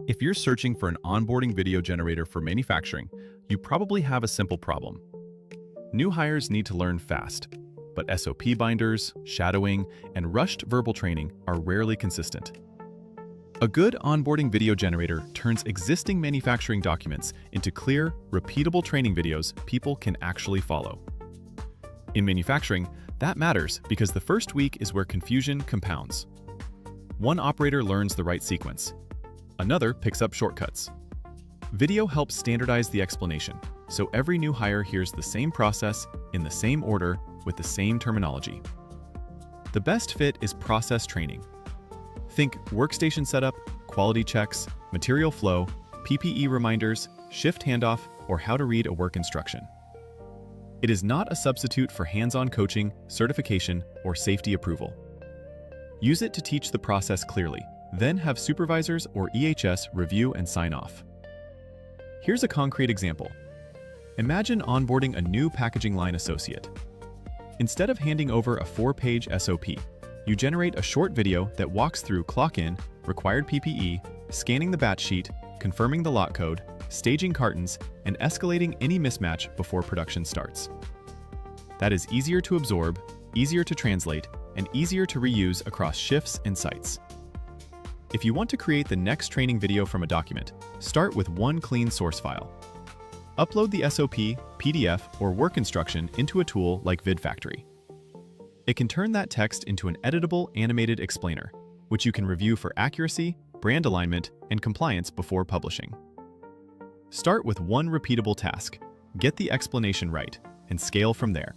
If you're searching for an onboarding video generator for manufacturing, you probably have a simple problem. New hires need to learn fast, but SOP binders, shadowing, and rushed verbal training are rarely consistent. A good onboarding video generator turns existing manufacturing documents into clear, repeatable training videos people can actually follow. In manufacturing, that matters because the first week is where confusion compounds. One operator learns the right sequence. Another picks up shortcuts. Video helps standardize the explanation, so every new hire hears the same process in the same order with the same terminology. The best fit is process training. Think workstation setup, quality checks, material flow, PPE reminders, shift handoff, or how to read a work instruction. It is not a substitute for hands-on coaching, certification, or safety approval. Use it to teach the process clearly, then have supervisors or EHS review and sign off. Here's a concrete example. Imagine onboarding a new packaging line associate. Instead of handing over a 4-page SOP, you generate a short video that walks through clock-in, required PPE, scanning the batch sheet, confirming the lot code, staging cartons, and escalating any mismatch before production starts. That is easier to absorb, easier to translate, and easier to reuse across shifts and sites. If you want to create the next training video from a document, start with one clean source file. Upload the SOP, PDF, or work instruction into a tool like VidFactory. It can turn that text into an editable animated explainer, which you can review for accuracy, brand alignment, and compliance before publishing. Start with one repeatable task, get the explanation right, and scale from there.